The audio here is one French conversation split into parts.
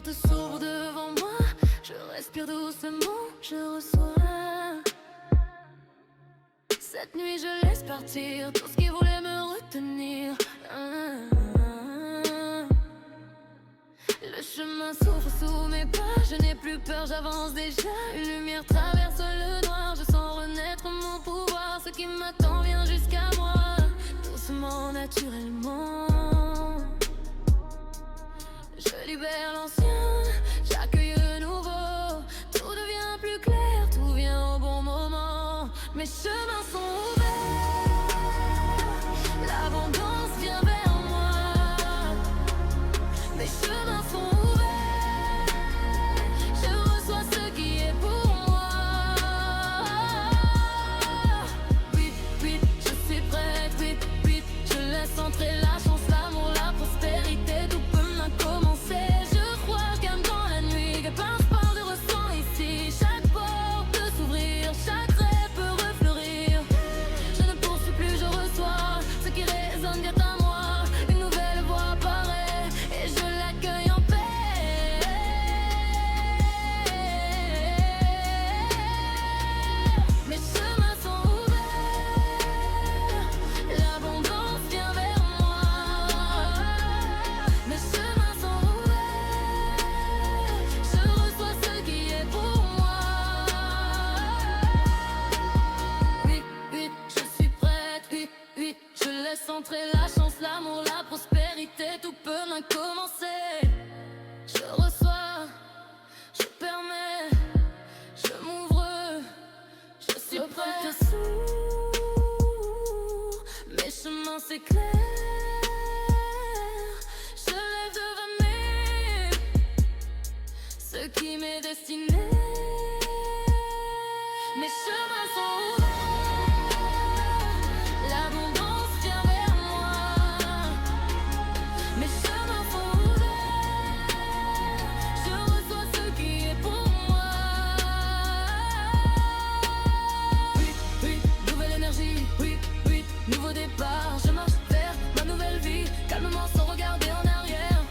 portes s'ouvrent devant moi. Je respire doucement, je reçois. Cette nuit je laisse partir tout ce qui voulait me retenir. Le chemin s'ouvre sous mes pas, je n'ai plus peur, j'avance déjà. Une lumière traverse le noir, je sens renaître mon pouvoir. Ce qui m'attend vient jusqu'à moi, doucement, naturellement. Je libère l'ancien, j'accueille le nouveau. Tout devient plus clair, tout vient au bon moment. Mes chemins sont ouverts, l'abondance vient vers moi. Mes chemins sont ouverts, je reçois ce qui est pour moi. Oui, oui, je suis prête, oui, oui, je laisse entrer la chance, l'amour, la prospérité, tout peut maintenant commencer. Je crois comme dans la nuit, que par part de ressent ici. Chaque porte peut s'ouvrir, chaque rêve peut refleurir. Je ne poursuis plus, je reçois ce qui résonne vient à moi. Une nouvelle voix apparaît et je l'accueille en paix. Mes chemins sont ouverts, l'abondance vient vers moi. Mes chemins sont ouverts, je reçois ce qui est pour moi. Oui, oui, je suis prête, oui, oui, je laisse entrer la chance, l'amour, la prospérité, tout peut maintenant commencer. Je reçois, je permets, je m'ouvre, je suis prête. Mes chemins c'est clair, je lève devant ce qui m'est destiné. Mes chemins sont ouverts, l'abondance vient vers moi. Mes chemins sont ouverts, je reçois ce qui est pour moi. Oui, oui, nouvelle énergie, oui, oui, nouveau départ. Je marche vers ma nouvelle vie, calmement sans regarder en arrière.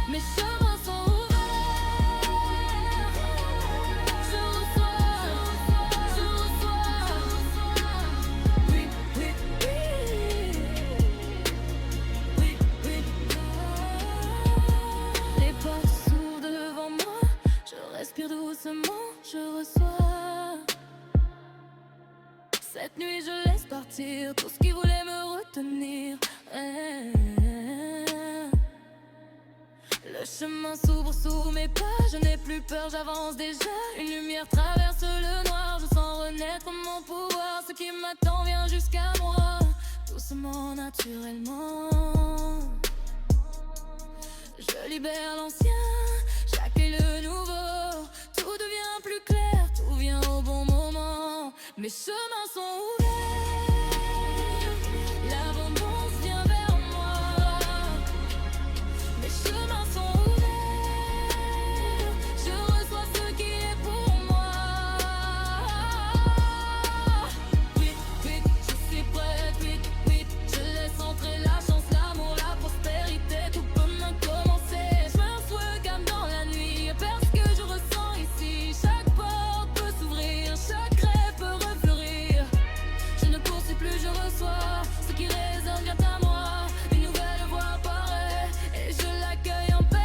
Mes chemins sont ouverts, je reçois, oui, oui, oui, oui, oui. Les portes s'ouvrent devant moi, je respire doucement, je reçois. Cette nuit je laisse partir tout ce qui voulait me retenir. Le chemin s'ouvre sous mes pas, je n'ai plus peur, j'avance déjà. Une lumière traverse le noir, je sens renaître mon pouvoir. Ce qui m'attend vient jusqu'à moi, doucement, naturellement. Je libère l'ancien, j'accueille le nouveau. Tout devient plus clair, tout vient au bon moment. Mes chemins sont ouverts, l'abondance vient vers moi. Mes chemins sont ouverts, je reçois ce qui est pour moi. Oui, oui, je suis prête, oui, oui, je laisse entrer la chance, l'amour, la prospérité, tout peut maintenant commencer. Je me souhaite comme dans la nuit, parce que je ressens ici. Chaque porte peut s'ouvrir, chaque rêve peut refleurir. Je ne poursuis plus, je reçois ce qui résonne vient à moi. Une nouvelle voix apparaît et je l'accueille en paix.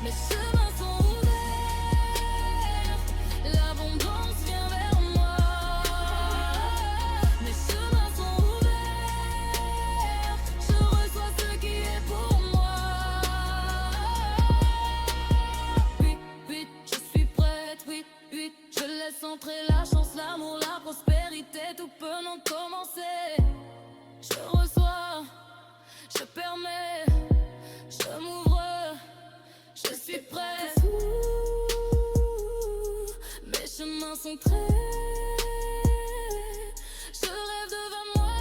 Mes chemins sont ouverts, l'abondance vient vers moi. Mes chemins sont ouverts, je reçois ce qui est pour moi. Oui, oui, je suis prête, oui, oui, je laisse entrer la chance, l'amour, la prospérité, tout peut maintenant commencer. Je reçois, je permets, je m'ouvre, je suis prête. Mes chemins sont très, je rêve devant moi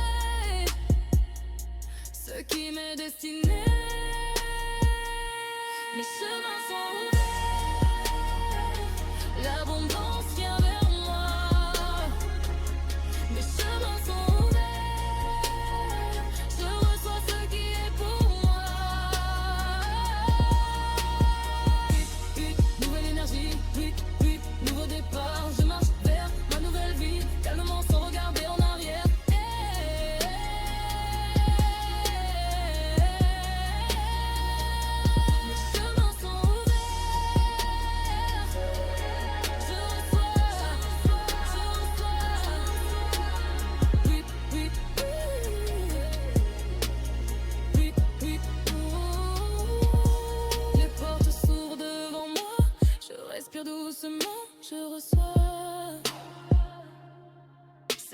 ce qui m'est destiné. Mes chemins sont ouverts, l'abondance vient vers moi.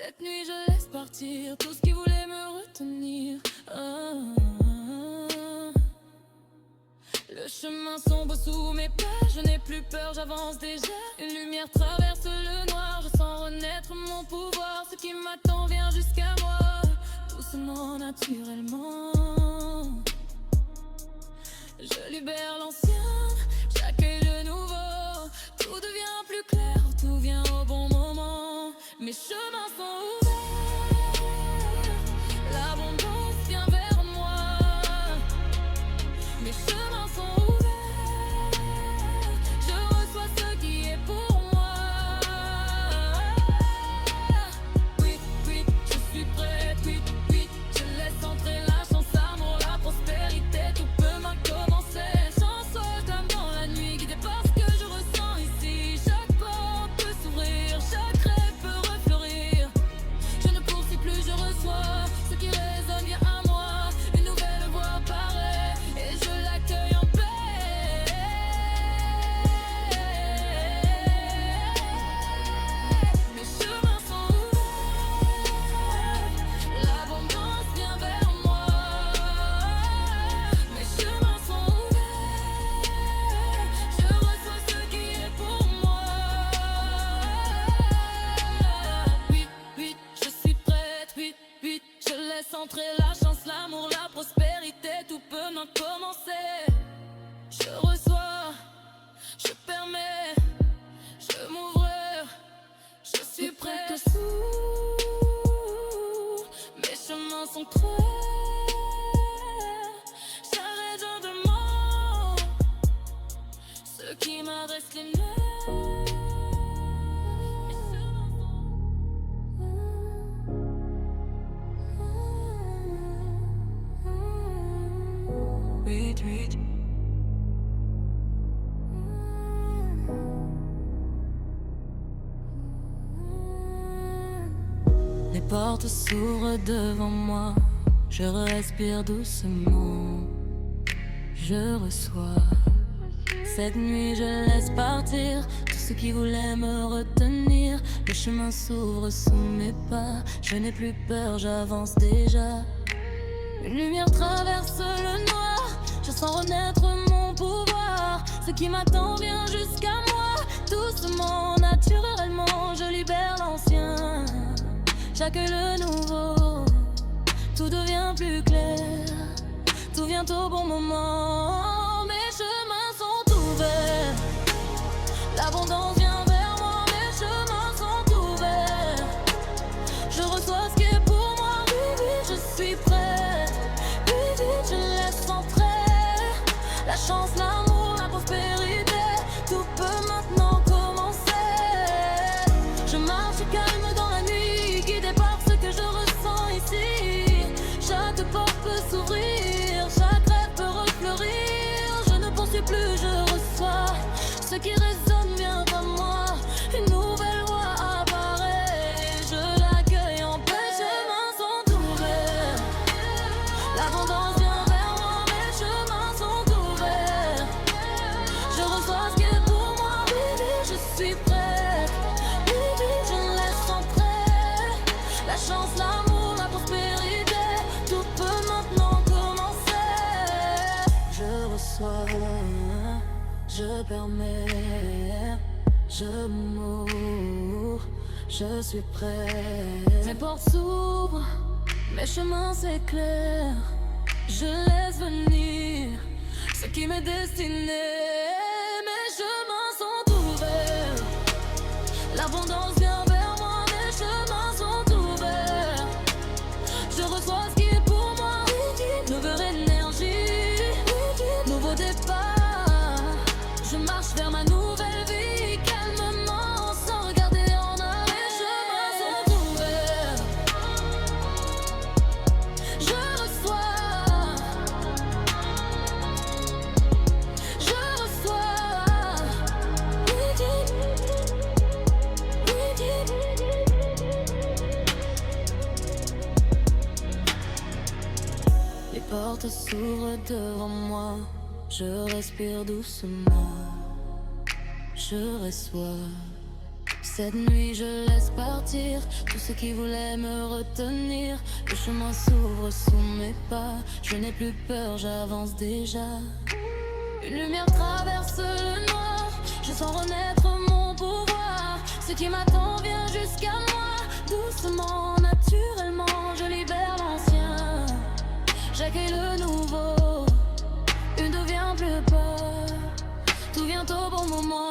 Cette nuit je laisse partir tout ce qui voulait me retenir. Le chemin sombre sous mes pas, je n'ai plus peur, j'avance déjà. Une lumière traverse le noir, je sens renaître mon pouvoir. Ce qui m'attend vient jusqu'à moi, doucement, naturellement. Je libère l'ancien, j'accueille le nouveau. Tout devient plus clair, tout vient au bon moment. Mes chemins sont ouverts, l'abondance vient vers moi. Mes chemins sont ouverts, je reçois ce qui est pour moi. Oui, oui, je suis prête, oui, oui, je laisse entrer la chance, l'amour, la prospérité. Tout peut m'en commencer, chanceuse comme dans la nuit, guidée par ce que je ressens ici. Chaque porte peut s'ouvrir, chaque rêve peut refleurir. Je ne poursuis plus, je reçois ce qui résonne vient à moi. Une nouvelle voix apparaît et je l'accueille en paix. Mes chemins sont ouverts, l'abondance vient vers moi. Mes chemins sont ouverts, je reçois ce qui est pour moi. Oui, oui, je suis prête, oui, oui, je laisse entrer la chance, l'amour, la prospérité. Tout peut m'en commencer. Je reçois, je permets, je m'ouvre, je suis prête. Mes chemins sont clairs, j'arrête gentiment ceux qui m'adressent les nerfs. Mes chemins sont vite, vite. Les portes s'ouvrent devant moi, je respire doucement, je reçois. Cette nuit je laisse partir tout ce qui voulait me retenir. Le chemin s'ouvre sous mes pas, je n'ai plus peur, j'avance déjà. Une lumière traverse le noir, je sens renaître mon pouvoir. Ce qui m'attend vient jusqu'à moi, doucement, naturellement, je libère l'ancien. J'accueille le nouveau, tout devient plus clair, tout vient au bon moment. Mes chemins sont ouverts, l'abondance vient vers moi. Mes chemins sont ouverts, je reçois ce qui est pour moi. Oui, oui, je suis prête, oui, oui, je laisse entrer la chance, l'amour, la prospérité. Tout peut maintenant commencer. Je marche calme dans la nuit, guidée par ce que je ressens ici. Chaque porte peut s'ouvrir, chaque rêve peut refleurir. Je ne poursuis plus, je reçois ce qui résonne vient à moi. Une nouvelle voix apparaît et je l'accueille en paix. Mes chemins sont ouverts, l'abondance vient vers moi. Mes chemins sont ouverts, je reçois ce qui est pour moi. Oui, oui, je suis prête, oui, oui, je laisse entrer la chance, l'amour, la prospérité. Tout peut maintenant commencer. Je reçois, je permets, je m'ouvre, je suis prête. Mes portes s'ouvrent, mes chemins s'éclairent. Je laisse venir ce qui m'est destiné. Mes chemins sont ouverts, l'abondance vient vers moi. Mes chemins sont ouverts, je reçois ce qui est pour moi. Nouvelle énergie, nouveau départ. Je marche vers ma nouvelle vie calmement, sans regarder en arrière. Mes chemins sont ouverts, je reçois, je reçois. Les portes s'ouvrent devant moi, je respire doucement, je reçois Cette nuit je laisse partir tous ceux qui voulaient me retenir. Le chemin s'ouvre sous mes pas, je n'ai plus peur, j'avance déjà. Une lumière traverse le noir, je sens renaître mon pouvoir. Ce qui m'attend vient jusqu'à moi, doucement, naturellement, je libère l'ancien. J'accueille le nouveau, une devient plus peur, tout vient au bon moment.